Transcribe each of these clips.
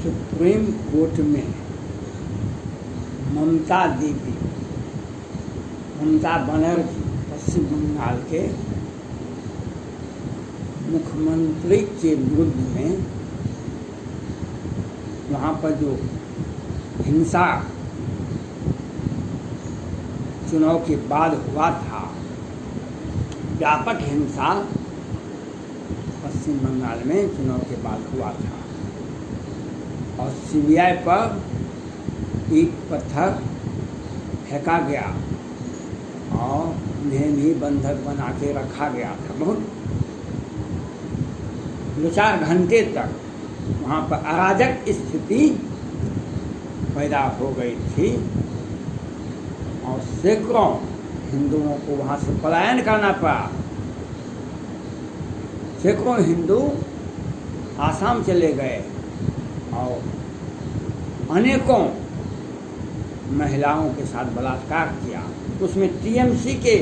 Supreme court में ममता बनर्जी पश्चिम बंगाल के मुख्यमंत्री के विरुद्ध में वहाँ पर जो हिंसा चुनाव के बाद हुआ था, व्यापक हिंसा पश्चिम बंगाल में चुनाव के बाद हुआ था और सीबीआई पर ईंट पत्थर फेंका गया और उन्हें भी बंधक बना के रखा गया था। बहुत 2-4 घंटे तक वहाँ पर अराजक स्थिति पैदा हो गई थी और सैकड़ों हिंदुओं को वहाँ से पलायन करना पड़ा। सैकड़ों हिंदू आसाम चले गए और अनेकों महिलाओं के साथ बलात्कार किया। उसमें टीएमसी के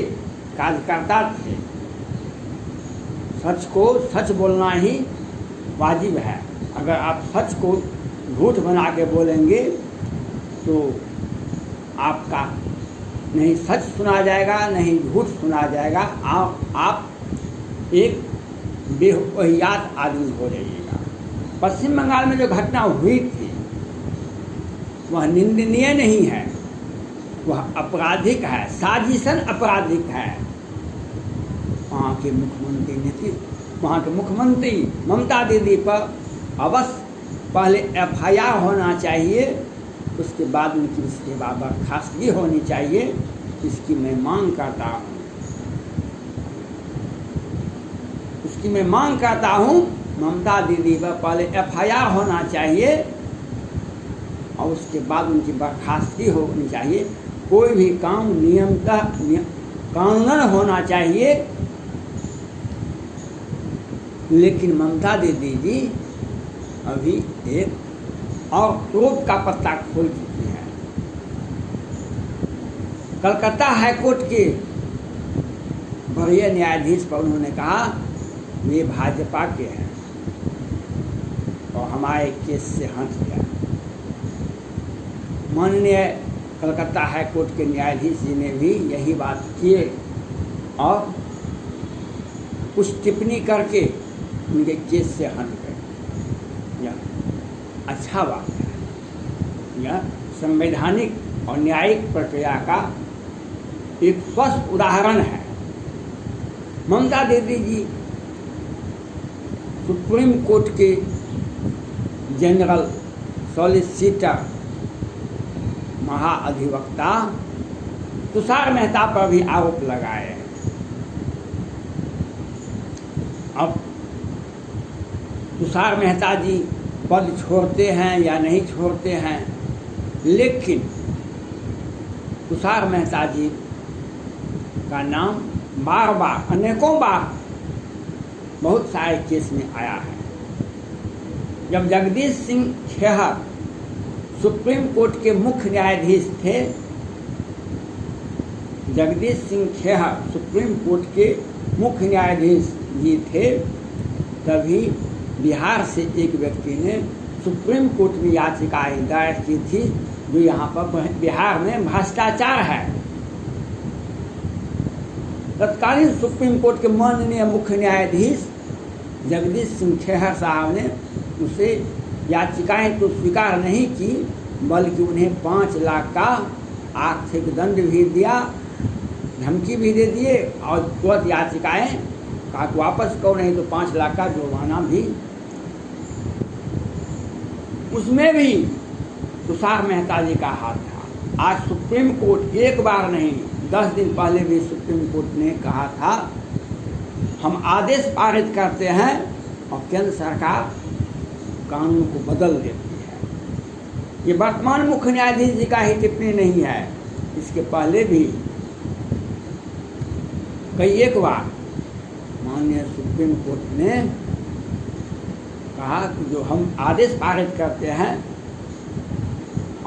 कार्यकर्ता थे। सच को सच बोलना ही वाजिब है। अगर आप सच को झूठ बना के बोलेंगे तो आपका नहीं सच सुना जाएगा, नहीं झूठ सुना जाएगा। आप एक बेवहियात आदमी हो जाइएगा। पश्चिम बंगाल में जो घटना हुई थी वह निंदनीय नहीं है, वह आपराधिक है, साजिशन आपराधिक है। वहाँ के मुख्यमंत्री ममता दीदी पर अवश्य पहले एफआईआर होना चाहिए, उसके बाद उनकी सेवा बर्खास्तगी होनी चाहिए। इसकी मैं मांग करता हूँ। ममता दीदी पर पहले एफआईआर होना चाहिए और उसके बाद उनकी बर्खास्तगी होनी चाहिए। कोई भी काम नियमतः कानूनन होना चाहिए। लेकिन ममता दीदी जी अभी एक और टोप का पत्ता खोल चुकी है। कलकत्ता हाईकोर्ट के वरीय न्यायाधीश पर उन्होंने कहा वे भाजपा के हैं और हमारे केस से हट गया। माननीय कलकत्ता हाईकोर्ट के न्यायाधीश जी ने भी यही बात किए और कुछ टिप्पणी करके उनके केस से हट गए। यह अच्छा बात है। यह संवैधानिक और न्यायिक प्रक्रिया का एक स्पष्ट उदाहरण है। ममता दीदी जी सुप्रीम कोर्ट के जनरल सॉलिसिटर महाअधिवक्ता तुषार मेहता पर भी आरोप लगाए हैं। अब तुषार मेहता जी पद छोड़ते हैं या नहीं छोड़ते हैं, लेकिन तुषार मेहता जी का नाम बार बार अनेकों बार बहुत सारे केस में आया है। जब जगदीश सिंह खेहर सुप्रीम कोर्ट के मुख्य न्यायाधीश थे, जगदीश सिंह खेहर सुप्रीम कोर्ट के मुख्य न्यायाधीश जी थे, तभी बिहार से एक व्यक्ति ने सुप्रीम कोर्ट में याचिकाएं दायर की थी जो यहाँ पर बिहार में भ्रष्टाचार है। तत्कालीन सुप्रीम कोर्ट के माननीय मुख्य न्यायाधीश जगदीश सिंह खेहर साहब ने उसे याचिकाएं तो स्वीकार नहीं की, बल्कि उन्हें 5 लाख का आर्थिक दंड भी दिया, धमकी भी दे दिए और तुरंत याचिकाएं का वापस करो, नहीं तो 5 लाख का जुर्माना भी। उसमें भी तुषार मेहता जी का हाथ था। आज सुप्रीम कोर्ट एक बार नहीं 10 दिन पहले भी सुप्रीम कोर्ट ने कहा था हम आदेश पारित करते हैं और केंद्र सरकार कानून को बदल देती है। ये वर्तमान मुख्य न्यायाधीश जी का ही टिप्पणी नहीं है, इसके पहले भी कई एक बार माननीय सुप्रीम कोर्ट ने कहा कि जो हम आदेश पारित करते हैं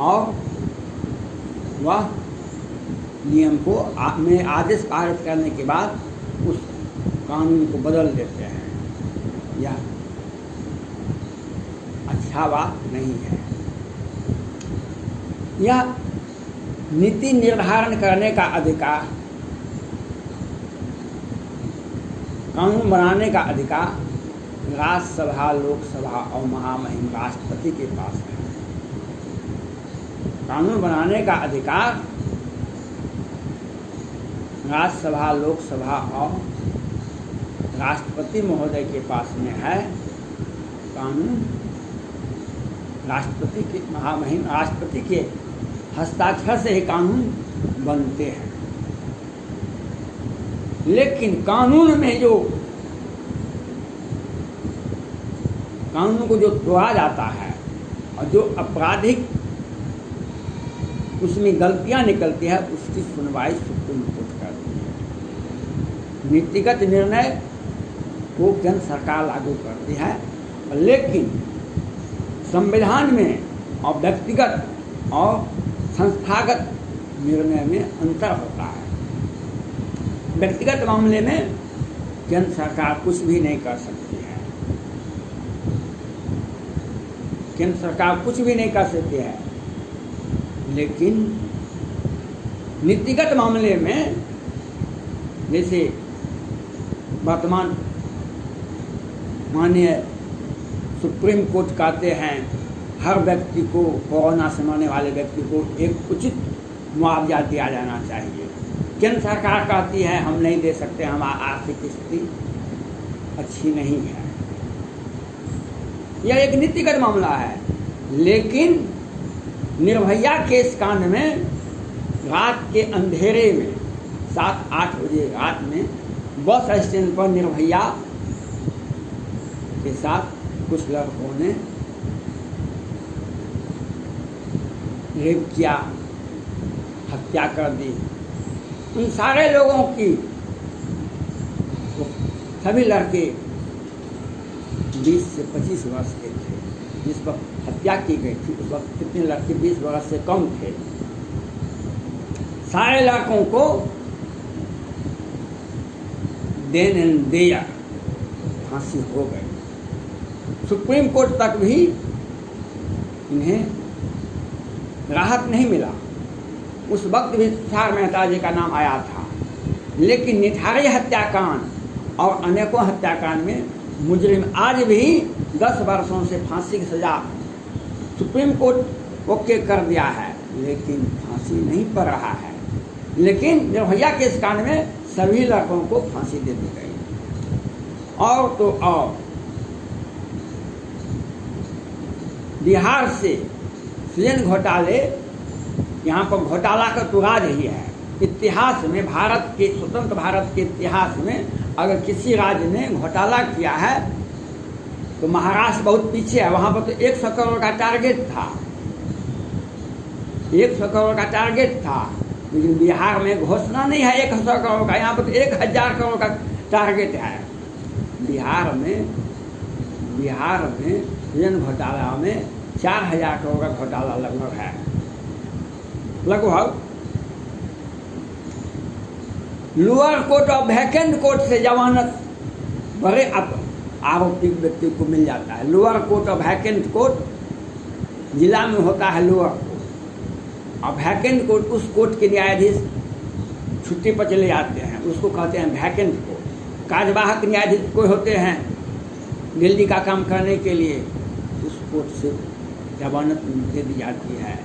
और वह नियम को में आदेश पारित करने के बाद उस कानून को बदल देते हैं। यह अच्छा बात नहीं है। यह नीति निर्धारण करने का अधिकार, कानून बनाने का अधिकार राज्यसभा, लोकसभा और महामहिम राष्ट्रपति के पास है। कानून बनाने का अधिकार राज्यसभा, लोकसभा और राष्ट्रपति महोदय के पास में है। कानून राष्ट्रपति के, महामहिम राष्ट्रपति के हस्ताक्षर से ही कानून बनते हैं। लेकिन कानून में जो कानून को जो तोड़ा जाता है और जो आपराधिक उसमें गलतियां निकलती है, उसकी सुनवाई सुप्रीम कोर्ट करती है। नीतिगत निर्णय को केंद्र सरकार लागू करती है, लेकिन संविधान में और व्यक्तिगत और संस्थागत निर्णय में अंतर होता है। व्यक्तिगत मामले में केंद्र सरकार कुछ भी नहीं कर सकती है। केंद्र सरकार कुछ भी नहीं कर सकती है, लेकिन नीतिगत मामले में जैसे वर्तमान माननीय सुप्रीम कोर्ट कहते हैं हर व्यक्ति को, कोरोना से मरने वाले व्यक्ति को एक उचित मुआवजा दिया जाना चाहिए। केंद्र सरकार कहती है हम नहीं दे सकते, हमारी आर्थिक स्थिति अच्छी नहीं है। यह एक नीतिगत मामला है। लेकिन निर्भया केस कांड में रात के अंधेरे में 7-8 बजे रात में बस स्टैंड पर निर्भया के साथ कुछ लड़कों ने रेप किया, हत्या कर दी। उन सारे लोगों की, सभी लड़के 20 से 25 वर्ष के थे। जिस वक्त हत्या की गई थी उस वक्त कितने लड़के 20 वर्ष से कम थे। सारे लड़कों को देन एंड देयर फांसी हो गई। सुप्रीम कोर्ट तक भी इन्हें राहत नहीं मिला। उस वक्त भी तुषार मेहता जी का नाम आया था। लेकिन निठारी हत्याकांड और अनेकों हत्याकांड में मुजरिम आज भी 10 वर्षों से फांसी की सजा सुप्रीम कोर्ट ओके कर दिया है, लेकिन फांसी नहीं पड़ रहा है। लेकिन निर्भया केस कांड में सभी लड़कों को फांसी दे दी गई। और तो और बिहार से सृजन घोटाले, यहाँ पर घोटाला का तो राज ही है। इतिहास में, भारत के स्वतंत्र भारत के इतिहास में अगर किसी राज्य ने घोटाला किया है तो महाराष्ट्र बहुत पीछे है। वहाँ पर तो 100 करोड़ का टारगेट था, 100 करोड़ का टारगेट था। लेकिन बिहार में घोषणा नहीं है 100 करोड़ का, यहाँ पर तो 1000 करोड़ का टारगेट है। बिहार में सृजन घोटाला में 4000 करोड़ का घोटाला लगभग है। लगभग लोअर कोर्ट और वैकेंट कोर्ट से जमानत बड़े आरोपी व्यक्ति को मिल जाता है। लोअर कोर्ट और वैकेंट कोर्ट जिला में होता है लोअर कोर्ट, और वैकेंट कोर्ट उस कोर्ट के न्यायाधीश छुट्टी पर चले जाते हैं, उसको कहते हैं वैकेंट कोर्ट। कार्यवाहक न्यायाधीश कोई होते हैं दिल्ली का काम करने के लिए, उस कोर्ट से जमानत दे दी जाती है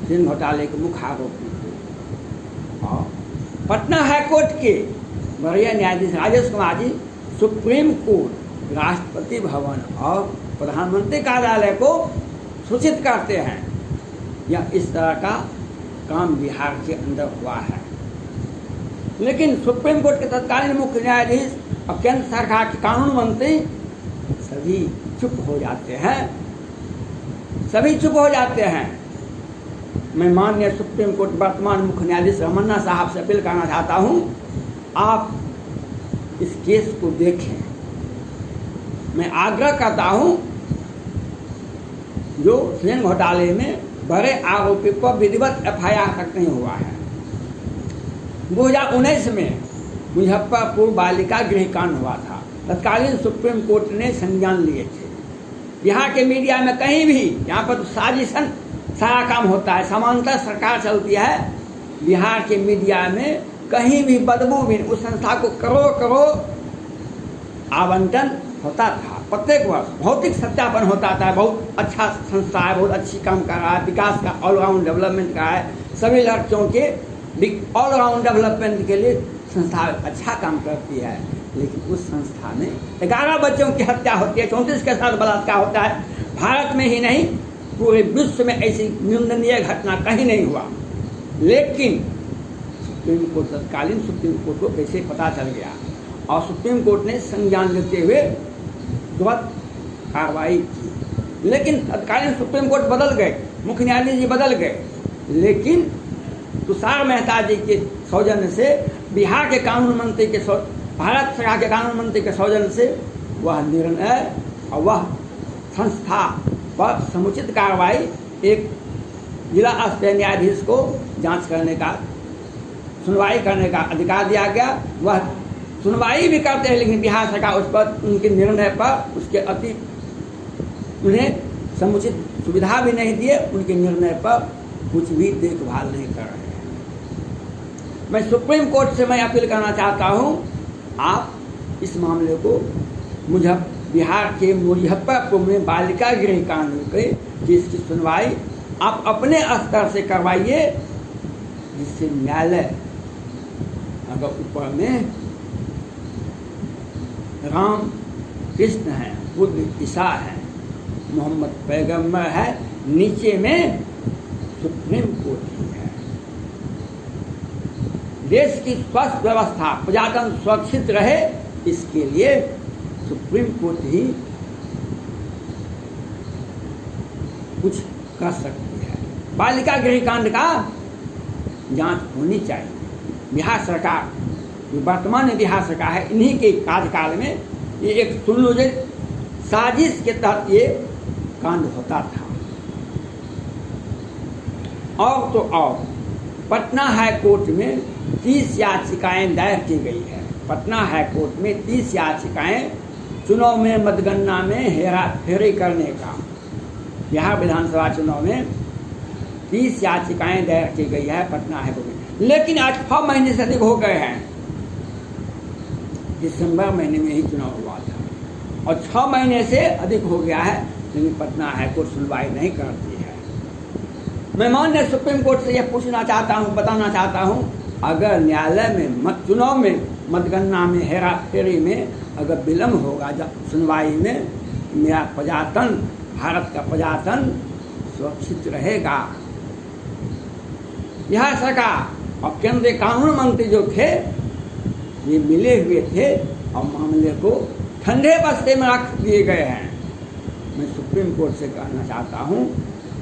सृजन घोटाले के मुख्य आरोपी को। और पटना हाई कोर्ट के वरीय न्यायाधीश राजेश कुमार जी सुप्रीम कोर्ट, राष्ट्रपति भवन और प्रधानमंत्री कार्यालय को सूचित करते हैं। यह इस तरह का काम बिहार के अंदर हुआ है। लेकिन सुप्रीम कोर्ट के तत्कालीन मुख्य न्यायाधीश और केंद्र सरकार के कानून मंत्री सभी चुप हो जाते हैं, सभी चुप हो जाते हैं। मैं माननीय सुप्रीम कोर्ट वर्तमान मुख्य न्यायाधीश रमन्ना साहब से अपील करना चाहता हूं, आप इस केस को देखें। मैं आग्रह करता हूं, जो सृजन घोटाले में बड़े आरोपी को विधिवत FIR तक नहीं हुआ है। 2019 में मुजफ्फरपुर बालिका गृह कांड हुआ था। तत्कालीन सुप्रीम कोर्ट ने संज्ञान लिए थे। बिहार के मीडिया में कहीं भी यहाँ पर साजिशन सारा काम होता है, समांतर सरकार चलती है। बिहार के मीडिया में कहीं भी बदबू भी, उस संस्था को करोड़ आवंटन होता था प्रत्येक वर्ष, भौतिक सत्यापन होता था। बहुत अच्छा संस्था है, बहुत अच्छी काम कर रहा है, विकास का ऑलराउंड डेवलपमेंट का है, सभी लड़कियों के ऑलराउंड डेवलपमेंट के लिए संस्था अच्छा काम करती है। लेकिन उस संस्था में 11 बच्चों की हत्या होती है, 34 के साथ बलात्कार होता है। भारत में ही नहीं, पूरे विश्व में ऐसी निंदनीय घटना कहीं नहीं हुआ। लेकिन सुप्रीम कोर्ट, तत्कालीन सुप्रीम कोर्ट को कैसे पता चल गया और सुप्रीम कोर्ट ने संज्ञान लेते हुए तुरंत कार्रवाई की। लेकिन तत्कालीन सुप्रीम कोर्ट बदल गए, मुख्य न्यायाधीश जी बदल गए, लेकिन तुषार मेहता जी के सौजन्य से, बिहार के कानून मंत्री के भारत सरकार के कानून मंत्री के सौजन्य से वह निर्णय और वह संस्था पर समुचित कार्रवाई एक जिला स्तरीय न्यायाधीश को जांच करने का, सुनवाई करने का अधिकार दिया गया। वह सुनवाई भी करते हैं, लेकिन बिहार सरकार उस पर, उनके निर्णय पर, उसके अति उन्हें समुचित सुविधा भी नहीं दिए, उनके निर्णय पर कुछ भी देखभाल नहीं कर रहे हैं। मैं सुप्रीम कोर्ट से मैं अपील करना चाहता हूँ, आप इस मामले को बिहार के मुजफ्फरपुर में बालिका गृह कांड के जिसकी सुनवाई आप अपने स्तर से करवाइए, जिससे न्यायालय, अगर ऊपर में राम कृष्ण है, बुद्ध ईसा है, मोहम्मद पैगंबर है, नीचे में सुप्रीम कोर्ट ही है। देश की स्वस्थ व्यवस्था, प्रजातंत्र सुरक्षित रहे, इसके लिए सुप्रीम कोर्ट ही कुछ कर सकती है। बालिका गृह कांड का जांच होनी चाहिए। बिहार सरकार, जो वर्तमान बिहार सरकार है, इन्हीं के कार्यकाल में ये एक सुनियोजित साजिश के तहत ये कांड होता था। और तो और पटना हाई कोर्ट में 30 याचिकाएं दायर की गई है। पटना हाई कोर्ट में 30 याचिकाएं चुनाव में मतगणना में हेरा फेरी करने का, बिहार विधानसभा चुनाव में 30 याचिकाएं दायर की गई है पटना हाई कोर्ट में। लेकिन 8 महीने से अधिक हो गए हैं, दिसंबर महीने में ही चुनाव हुआ था और 6 महीने से अधिक हो गया है, लेकिन पटना हाई कोर्ट सुनवाई नहीं करती है। मैं माननीय सुप्रीम कोर्ट से यह पूछना चाहता हूँ, बताना चाहता हूँ, अगर न्यायालय में चुनाव में मतगणना में हेरा फेरी में अगर विलम्ब होगा सुनवाई में, मेरा प्रजातंत्र, भारत का प्रजातंत्र सुरक्षित रहेगा। बिहार सरकार और केंद्रीय कानून मंत्री जो थे, ये मिले हुए थे और मामले को ठंडे बस्ते में रख दिए गए हैं। मैं सुप्रीम कोर्ट से कहना चाहता हूँ,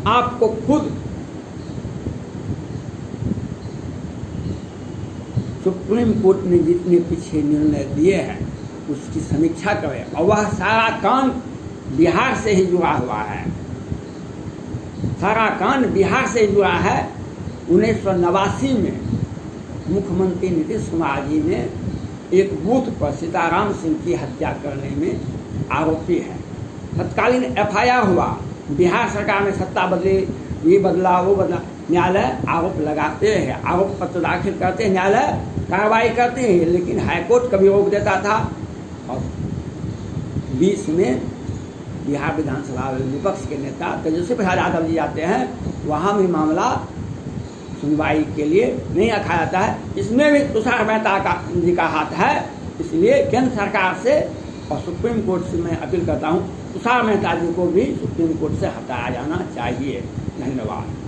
आपको खुद सुप्रीम कोर्ट ने जितने पीछे निर्णय दिए हैं उसकी समीक्षा करें, और वह सारा कांड बिहार से ही जुड़ा हुआ है। सारा कांड बिहार से जुड़ा है। 1989 में मुख्यमंत्री नीतीश कुमार जी ने एक बूथ पर सीताराम सिंह की हत्या करने में आरोपी है। तत्कालीन FIR हुआ, बिहार सरकार में सत्ता बदली, ये बदला वो बदला, न्यायालय आरोप लगाते हैं, आरोप पत्र दाखिल करते हैं, न्यायालय कार्रवाई करते हैं, लेकिन हाईकोर्ट कभी रोक देता था। और 20 में बिहार विधानसभा विपक्ष के नेता तेजस्वी प्रसाद यादव जी आते हैं, वहाँ भी मामला सुनवाई के लिए नहीं रखा जाता है। इसमें भी तुषार मेहता जी का हाथ है। इसलिए केंद्र सरकार से और सुप्रीम कोर्ट से मैं अपील करता हूँ, तुषार मेहता जी को भी सुप्रीम कोर्ट से हटाया जाना चाहिए। धन्यवाद।